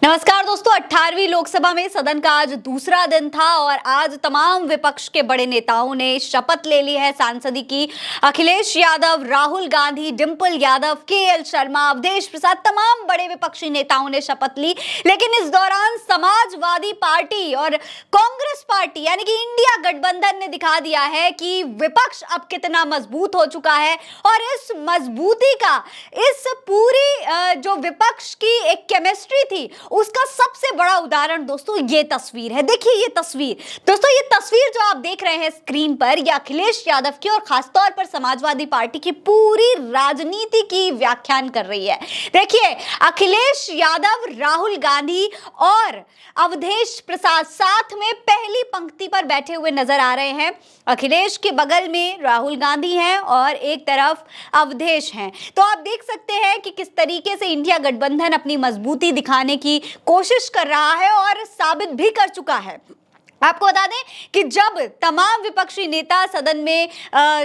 नमस्कार दोस्तों, 18वीं लोकसभा में सदन का आज दूसरा दिन था और आज तमाम विपक्ष के बड़े नेताओं ने शपथ ले ली है सांसदी की। अखिलेश यादव, राहुल गांधी, डिंपल यादव, केएल शर्मा, अवधेश प्रसाद, तमाम बड़े विपक्षी नेताओं ने शपथ ली। लेकिन इस दौरान समाजवादी पार्टी और कांग्रेस पार्टी यानी कि इंडिया गठबंधन ने दिखा दिया है कि विपक्ष अब कितना मजबूत हो चुका है और इस मजबूती का, इस पूरी जो विपक्ष की एक केमिस्ट्री थी उसका सबसे बड़ा उदाहरण दोस्तों ये तस्वीर है। देखिए ये तस्वीर दोस्तों, ये तस्वीर जो आप देख रहे हैं स्क्रीन पर, ये अखिलेश यादव की और खासतौर पर समाजवादी पार्टी की पूरी राजनीति की व्याख्यान कर रही है। देखिए अखिलेश यादव, राहुल गांधी और अवधेश प्रसाद साथ में पहली पंक्ति पर बैठे हुए नजर आ रहे हैं। अखिलेश के बगल में राहुल गांधी हैं और एक तरफ अवधेश हैं। तो आप देख सकते हैं कि किस तरीके से इंडिया गठबंधन अपनी मजबूती दिखाने की कोशिश कर रहा है और साबित भी कर चुका है। आपको बता दें कि जब तमाम विपक्षी नेता सदन में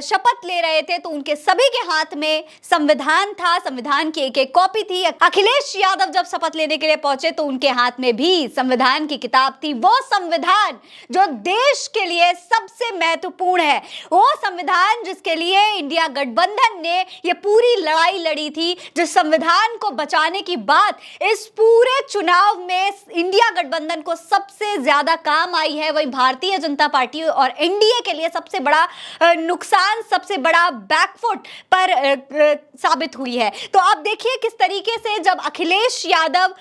शपथ ले रहे थे तो उनके सभी के हाथ में संविधान था, संविधान की एक एक कॉपी थी। अखिलेश यादव जब शपथ लेने के लिए पहुंचे तो उनके हाथ में भी संविधान की किताब थी, वो संविधान जो देश के लिए सबसे महत्वपूर्ण है, वो संविधान जिसके लिए इंडिया गठबंधन ने ये पूरी लड़ाई लड़ी थी, जिस संविधान को बचाने की बात इस पूरे चुनाव में इंडिया गठबंधन को सबसे ज्यादा काम आई है, वही भारतीय जनता पार्टी और एनडीए के लिए सबसे बड़ा नुकसान, सबसे बड़ा बैकफुट पर साबित हुई है। तो आप देखिए किस तरीके से जब अखिलेश यादव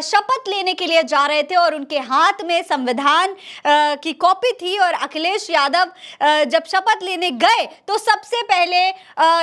शपथ लेने के लिए जा रहे थे और उनके हाथ में संविधान की कॉपी थी और अखिलेश यादव जब शपथ लेने गए तो सबसे पहले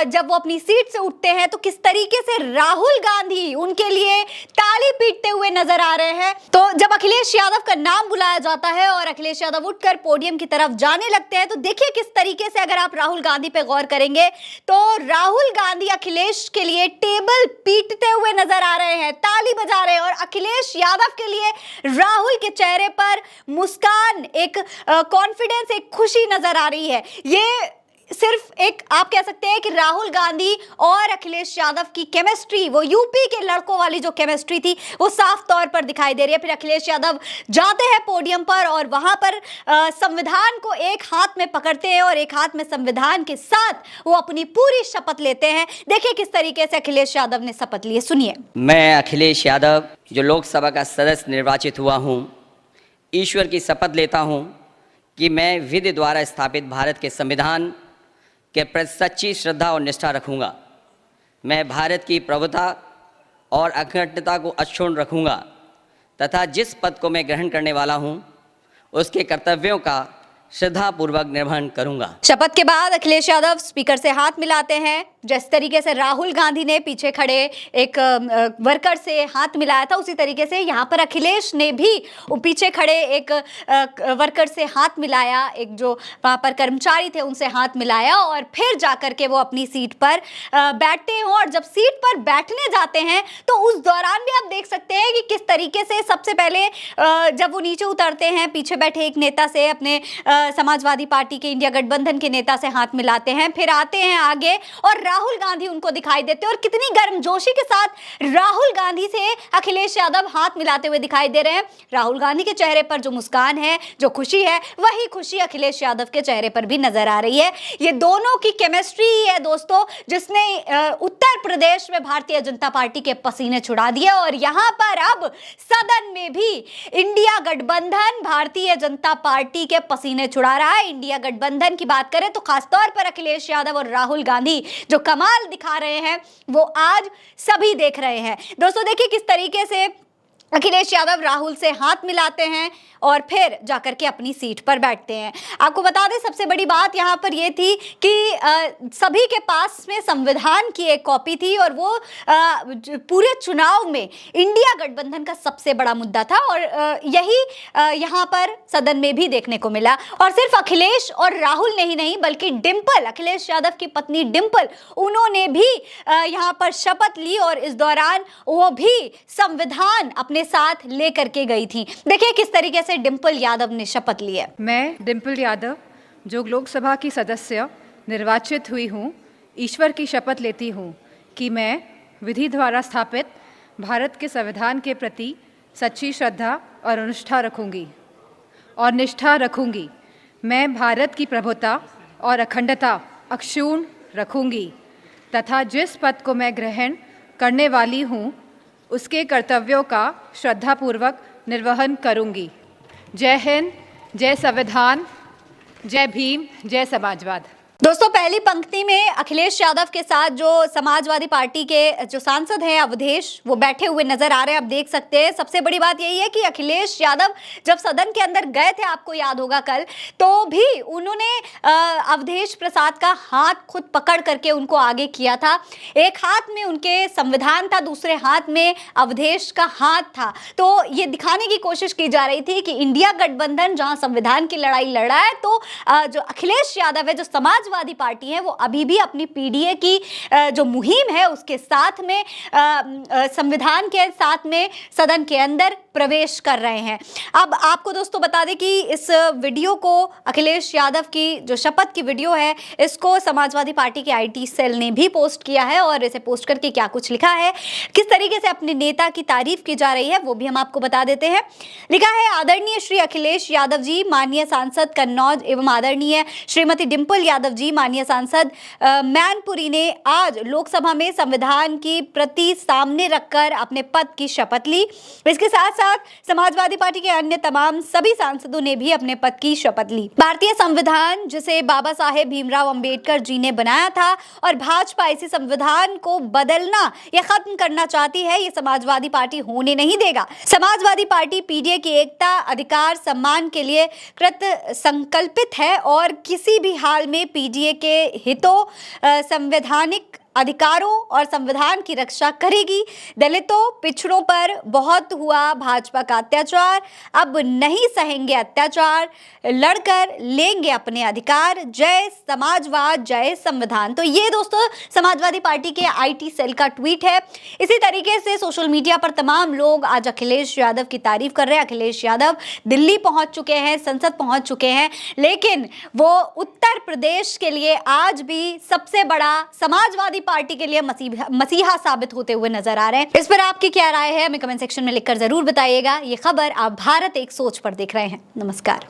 जब वो अपनी सीट से उठते हैं तो किस तरीके से राहुल गांधी उनके लिए ताली पीटते हुए नजर आ रहे हैं। तो जब अखिलेश यादव का नाम बुलाया जाता है और अखिलेश यादव उठकर पोडियम की तरफ जाने लगते हैं तो देखिए किस तरीके से, अगर आप राहुल गांधी पे गौर करेंगे तो राहुल गांधी अखिलेश के लिए टेबल पीटते हुए नजर आ रहे हैं, ताली बजा रहे हैं और अखिलेश यादव के लिए राहुल के चेहरे पर मुस्कान, एक कॉन्फिडेंस, एक खुशी नजर आ रही है। ये सिर्फ एक आप कह सकते हैं कि राहुल गांधी और अखिलेश यादव की केमिस्ट्री, वो यूपी के लड़कों वाली जो केमिस्ट्री थी वो साफ तौर पर दिखाई दे रही है। फिर अखिलेश यादव जाते हैं पोडियम पर और वहां पर संविधान को एक हाथ में पकड़ते हैं और एक हाथ में संविधान के साथ वो अपनी पूरी शपथ लेते हैं। देखिए किस तरीके से अखिलेश यादव ने शपथ ली है, सुनिए। मैं अखिलेश यादव जो लोकसभा का सदस्य निर्वाचित हुआ हूँ, ईश्वर की शपथ लेता हूँ कि मैं विधि द्वारा स्थापित भारत के संविधान के प्रति सच्ची श्रद्धा और निष्ठा रखूंगा। मैं भारत की प्रभुता और अखंडता को अक्षुण्ण रखूंगा तथा जिस पद को मैं ग्रहण करने वाला हूं उसके कर्तव्यों का श्रद्धापूर्वक निर्वहन करूंगा। शपथ के बाद अखिलेश यादव स्पीकर से हाथ मिलाते हैं। जिस तरीके से राहुल गांधी ने पीछे खड़े एक वर्कर से हाथ मिलाया था, उसी तरीके से यहाँ पर अखिलेश ने भी पीछे खड़े एक वर्कर से हाथ मिलाया, एक जो वहाँ पर कर्मचारी थे उनसे हाथ मिलाया और फिर जाकर के वो अपनी सीट पर बैठते हैं। और जब सीट पर बैठने जाते हैं तो उस दौरान भी आप देख सकते हैं कि किस तरीके से सबसे पहले जब वो नीचे उतरते हैं, पीछे बैठे एक नेता से, अपने समाजवादी पार्टी के इंडिया गठबंधन के नेता से हाथ मिलाते हैं, फिर आते हैं आगे और राहुल गांधी उनको दिखाई देते हैं और कितनी गर्मजोशी के साथ राहुल गांधी से अखिलेश यादव हाथ मिलाते हुए दिखाई दे रहे हैं। राहुल गांधी के चेहरे पर जो मुस्कान है, जो खुशी है, वही खुशी अखिलेश यादव के चेहरे पर भी नजर आ रही है। ये दोनों की केमिस्ट्री है दोस्तों, जिसने उत्तर प्रदेश में भारतीय जनता पार्टी के पसीने छुड़ा दिए और यहां पर अब सदन में भी इंडिया गठबंधन भारतीय जनता पार्टी के पसीने छुड़ा रहा है। इंडिया गठबंधन की बात करें तो खासतौर पर अखिलेश यादव और राहुल गांधी जो कमाल दिखा रहे हैं वो आज सभी देख रहे हैं। दोस्तों देखिए किस तरीके से अखिलेश यादव राहुल से हाथ मिलाते हैं और फिर जाकर के अपनी सीट पर बैठते हैं। आपको बता दें सबसे बड़ी बात यहाँ पर यह थी कि सभी के पास में संविधान की एक कॉपी थी और वो पूरे चुनाव में इंडिया गठबंधन का सबसे बड़ा मुद्दा था और यही यहाँ पर सदन में भी देखने को मिला। और सिर्फ अखिलेश और राहुल ने ही नहीं बल्कि डिंपल, अखिलेश यादव की पत्नी डिंपल, उन्होंने भी यहाँ पर शपथ ली और इस दौरान वो भी संविधान अपने साथ लेकर के गई थी। देखिए किस तरीके से डिंपल यादव ने शपथ ली है। मैं डिंपल यादव जो लोकसभा की सदस्य निर्वाचित हुई हूँ, ईश्वर की शपथ लेती हूँ कि मैं विधि द्वारा स्थापित भारत के संविधान के प्रति सच्ची श्रद्धा और निष्ठा रखूंगी। मैं भारत की प्रभुता और अखंडता अक्षुण्ण रखूंगी तथा जिस पद को मैं ग्रहण करने वाली हूँ उसके कर्तव्यों का श्रद्धापूर्वक निर्वहन करूंगी। जय हिंद, जय संविधान, जय भीम, जय समाजवाद। दोस्तों, पहली पंक्ति में अखिलेश यादव के साथ जो समाजवादी पार्टी के जो सांसद हैं अवधेश, वो बैठे हुए नजर आ रहे हैं। आप देख सकते हैं। सबसे बड़ी बात यही है कि अखिलेश यादव जब सदन के अंदर गए थे, आपको याद होगा कल, तो भी उन्होंने अवधेश प्रसाद का हाथ खुद पकड़ करके उनको आगे किया था। एक हाथ में उनके संविधान था, दूसरे हाथ में अवधेश का हाथ था। तो ये दिखाने की कोशिश की जा रही थी कि इंडिया गठबंधन जहां संविधान की लड़ाई लड़ा है, तो जो अखिलेश यादव है, जो समाजवादी पार्टी है, वो अभी भी अपनी पीडीए की जो मुहिम है उसके साथ में संविधान के साथ में सदन के अंदर प्रवेश कर रहे हैं। अब आपको दोस्तों बता दें कि इस वीडियो को, अखिलेश यादव की जो शपथ की वीडियो है, इसको समाजवादी पार्टी के आईटी सेल ने भी पोस्ट किया है और इसे पोस्ट करके क्या कुछ लिखा है, किस तरीके से अपने नेता की तारीफ की जा रही है, वो भी हम आपको बता देते हैं। लिखा है, आदरणीय श्री अखिलेश यादव जी, माननीय सांसद कन्नौज एवं आदरणीय श्रीमती डिंपल यादव जी, माननीय सांसद मैनपुरी ने आज लोकसभा में संविधान की प्रति सामने रखकर अपने पद की शपथ ली। इसके साथ साथ समाजवादी पार्टी के अन्य तमाम सभी सांसदों ने भी अपने पद की शपथ ली। भारतीय संविधान जिसे बाबा साहेब भीमराव अंबेडकर जी ने बनाया था और भाजपा इसी संविधान को बदलना या खत्म करना चाहती है, ये समाजवादी पार्टी होने नहीं देगा। समाजवादी पार्टी पीडीए की एकता, अधिकार, सम्मान के लिए कृत संकल्पित है और किसी भी हाल में पीडीए के हितों, संवैधानिक अधिकारों और संविधान की रक्षा करेगी। दलितों, पिछड़ों पर बहुत हुआ भाजपा का अत्याचार, अब नहीं सहेंगे अत्याचार, लड़कर लेंगे अपने अधिकार। जय समाजवाद, जय संविधान। तो ये दोस्तों समाजवादी पार्टी के आईटी सेल का ट्वीट है। इसी तरीके से सोशल मीडिया पर तमाम लोग आज अखिलेश यादव की तारीफ कर रहे हैं। अखिलेश यादव दिल्ली पहुंच चुके हैं, संसद पहुंच चुके हैं, लेकिन वो उत्तर प्रदेश के लिए आज भी सबसे बड़ा समाजवादी पार्टी के लिए मसीहा साबित होते हुए नजर आ रहे हैं। इस पर आपकी क्या राय है, हमें कमेंट सेक्शन में लिखकर जरूर बताइएगा। ये खबर आप भारत एक सोच पर देख रहे हैं। नमस्कार।